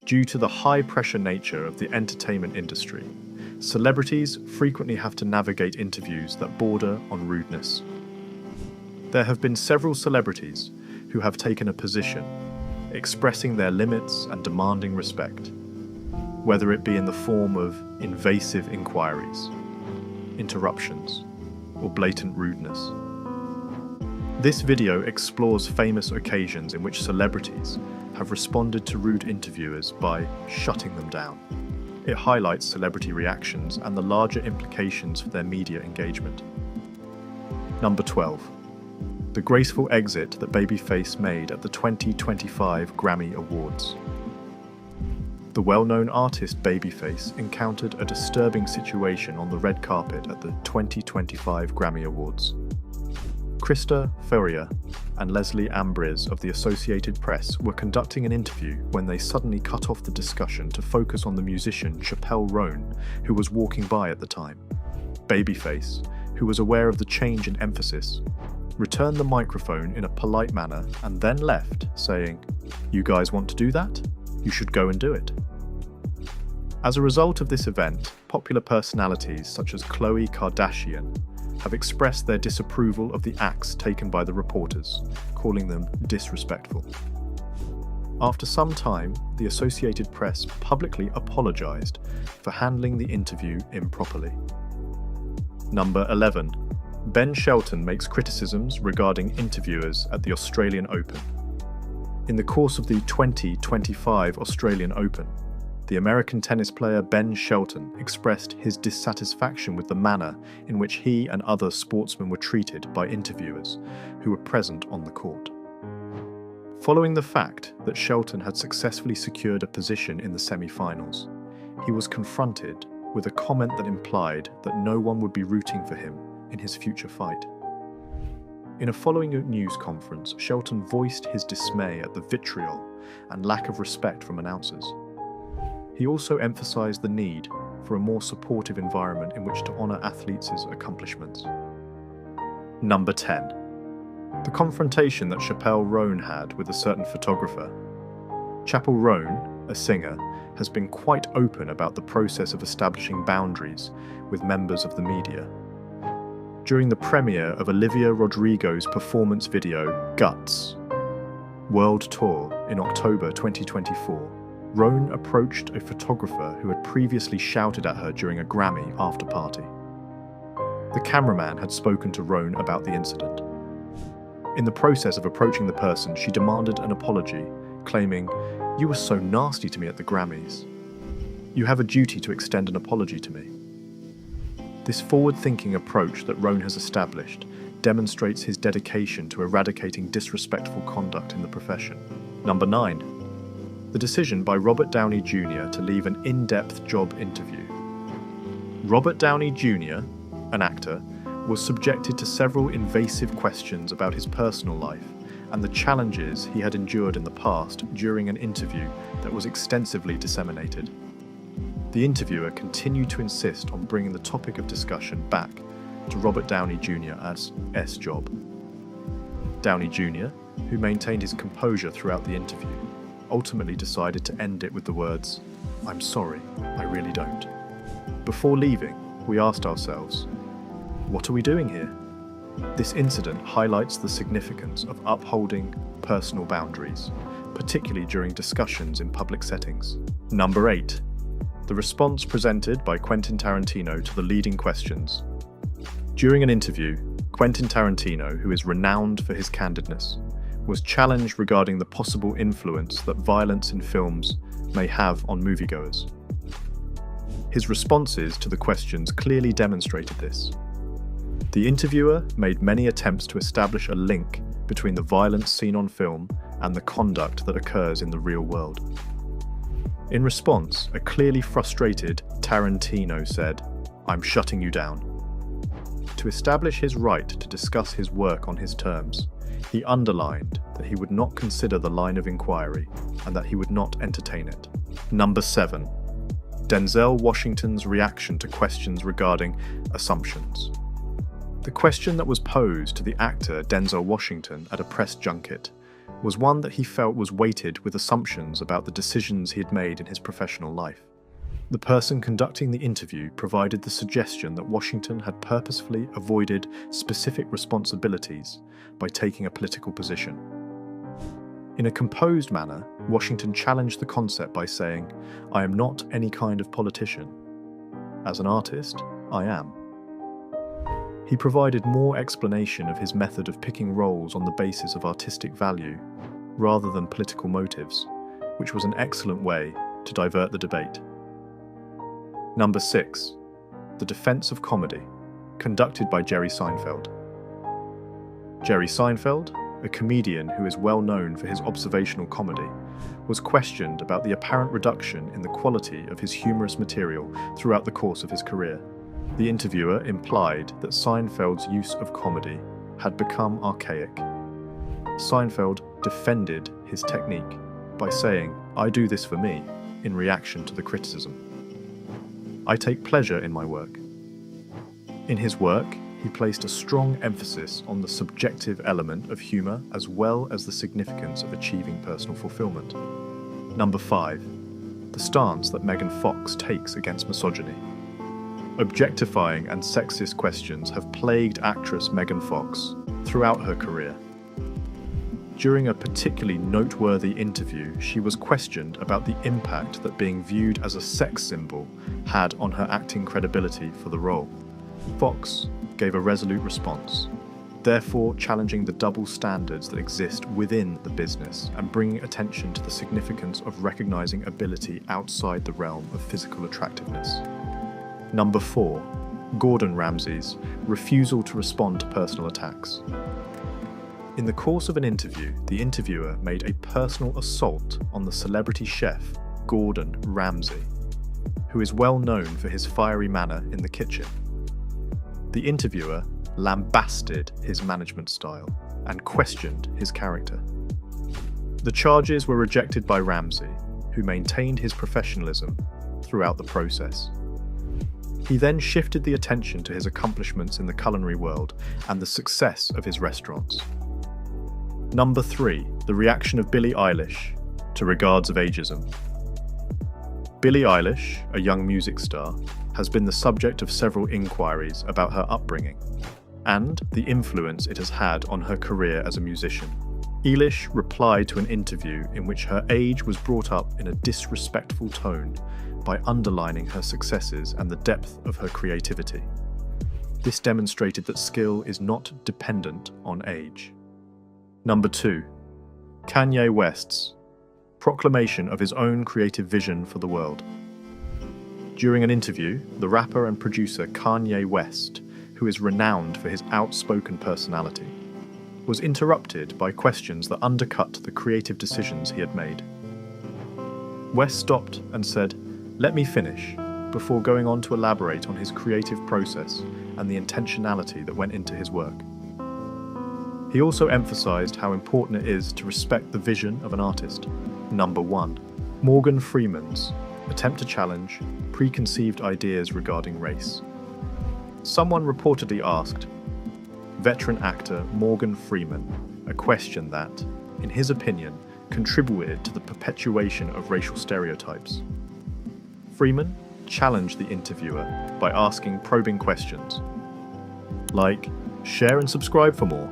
Due to the high-pressure nature of the entertainment industry, celebrities frequently have to navigate interviews that border on rudeness. There have been several celebrities who have taken a position, expressing their limits and demanding respect, whether it be in the form of invasive inquiries, interruptions, or blatant rudeness. This video explores famous occasions in which celebrities have responded to rude interviewers by shutting them down. It highlights celebrity reactions and the larger implications for their media engagement. Number 12. The graceful exit that Babyface made at the 2025 Grammy Awards. The well-known artist Babyface encountered a disturbing situation on the red carpet at the 2025 Grammy Awards. Krista Ferrier and Leslie Ambriz of the Associated Press were conducting an interview when they suddenly cut off the discussion to focus on the musician Chappelle Roan, who was walking by at the time. Babyface, who was aware of the change in emphasis, returned the microphone in a polite manner and then left, saying, "You guys want to do that? You should go and do it." As a result of this event, popular personalities such as Khloe Kardashian have expressed their disapproval of the acts taken by the reporters, calling them disrespectful. After some time, the Associated Press publicly apologized for handling the interview improperly. Number 11. Ben Shelton makes criticisms regarding interviewers at the Australian Open. In the course of the 2025 Australian Open, the American tennis player Ben Shelton expressed his dissatisfaction with the manner in which he and other sportsmen were treated by interviewers who were present on the court. Following the fact that Shelton had successfully secured a position in the semi-finals, he was confronted with a comment that implied that no one would be rooting for him in his future fight. In a following news conference, Shelton voiced his dismay at the vitriol and lack of respect from announcers. He also emphasized the need for a more supportive environment in which to honor athletes' accomplishments. Number 10. The confrontation that Chappelle Roan had with a certain photographer. Chappelle Roan, a singer, has been quite open about the process of establishing boundaries with members of the media. During the premiere of Olivia Rodrigo's performance video, Guts, World Tour in October 2024, Roan approached a photographer who had previously shouted at her during a Grammy after-party. The cameraman had spoken to Roan about the incident. In the process of approaching the person, she demanded an apology, claiming, "You were so nasty to me at the Grammys. You have a duty to extend an apology to me." This forward-thinking approach that Roan has established demonstrates his dedication to eradicating disrespectful conduct in the profession. Number 9. The decision by Robert Downey Jr. to leave an in-depth job interview. Robert Downey Jr., an actor, was subjected to several invasive questions about his personal life and the challenges he had endured in the past during an interview that was extensively disseminated. The interviewer continued to insist on bringing the topic of discussion back to Robert Downey Jr. as S-Job. Downey Jr., who maintained his composure throughout the interview, ultimately decided to end it with the words, "I'm sorry, I really don't." Before leaving, we asked ourselves, what are we doing here? This incident highlights the significance of upholding personal boundaries, particularly during discussions in public settings. Number 8. The response presented by Quentin Tarantino to the leading questions. During an interview, Quentin Tarantino, who is renowned for his candidness, was challenged regarding the possible influence that violence in films may have on moviegoers. His responses to the questions clearly demonstrated this. The interviewer made many attempts to establish a link between the violence seen on film and the conduct that occurs in the real world. In response, a clearly frustrated Tarantino said, "I'm shutting you down." To establish his right to discuss his work on his terms, he underlined that he would not consider the line of inquiry and that he would not entertain it. Number 7. Denzel Washington's reaction to questions regarding assumptions. The question that was posed to the actor Denzel Washington at a press junket was one that he felt was weighted with assumptions about the decisions he had made in his professional life. The person conducting the interview provided the suggestion that Washington had purposefully avoided specific responsibilities by taking a political position. In a composed manner, Washington challenged the concept by saying, "I am not any kind of politician. As an artist, I am." He provided more explanation of his method of picking roles on the basis of artistic value, rather than political motives, which was an excellent way to divert the debate. Number 6. The Defense of Comedy, conducted by Jerry Seinfeld. Jerry Seinfeld, a comedian who is well known for his observational comedy, was questioned about the apparent reduction in the quality of his humorous material throughout the course of his career. The interviewer implied that Seinfeld's use of comedy had become archaic. Seinfeld defended his technique by saying, "I do this for me," in reaction to the criticism. "I take pleasure in my work." In his work, he placed a strong emphasis on the subjective element of humor as well as the significance of achieving personal fulfillment. Number 5. The stance that Megan Fox takes against misogyny. Objectifying and sexist questions have plagued actress Megan Fox throughout her career. During a particularly noteworthy interview, she was questioned about the impact that being viewed as a sex symbol had on her acting credibility for the role. Fox gave a resolute response, therefore challenging the double standards that exist within the business and bringing attention to the significance of recognizing ability outside the realm of physical attractiveness. Number 4. Gordon Ramsay's refusal to respond to personal attacks. In the course of an interview, the interviewer made a personal assault on the celebrity chef Gordon Ramsay, who is well known for his fiery manner in the kitchen. The interviewer lambasted his management style and questioned his character. The charges were rejected by Ramsay, who maintained his professionalism throughout the process. He then shifted the attention to his accomplishments in the culinary world and the success of his restaurants. Number 3. The reaction of Billie Eilish to regards of ageism. Billie Eilish, a young music star, has been the subject of several inquiries about her upbringing and the influence it has had on her career as a musician. Eilish replied to an interview in which her age was brought up in a disrespectful tone by underlining her successes and the depth of her creativity. This demonstrated that skill is not dependent on age. Number 2. Kanye West's proclamation of his own creative vision for the world. During an interview, the rapper and producer Kanye West, who is renowned for his outspoken personality, was interrupted by questions that undercut the creative decisions he had made. West stopped and said, "Let me finish," before going on to elaborate on his creative process and the intentionality that went into his work. He also emphasized how important it is to respect the vision of an artist. Number 1. Morgan Freeman's attempt to challenge preconceived ideas regarding race. Someone reportedly asked veteran actor Morgan Freeman a question that, in his opinion, contributed to the perpetuation of racial stereotypes. Freeman challenged the interviewer by asking probing questions, like, "Share and subscribe for more,"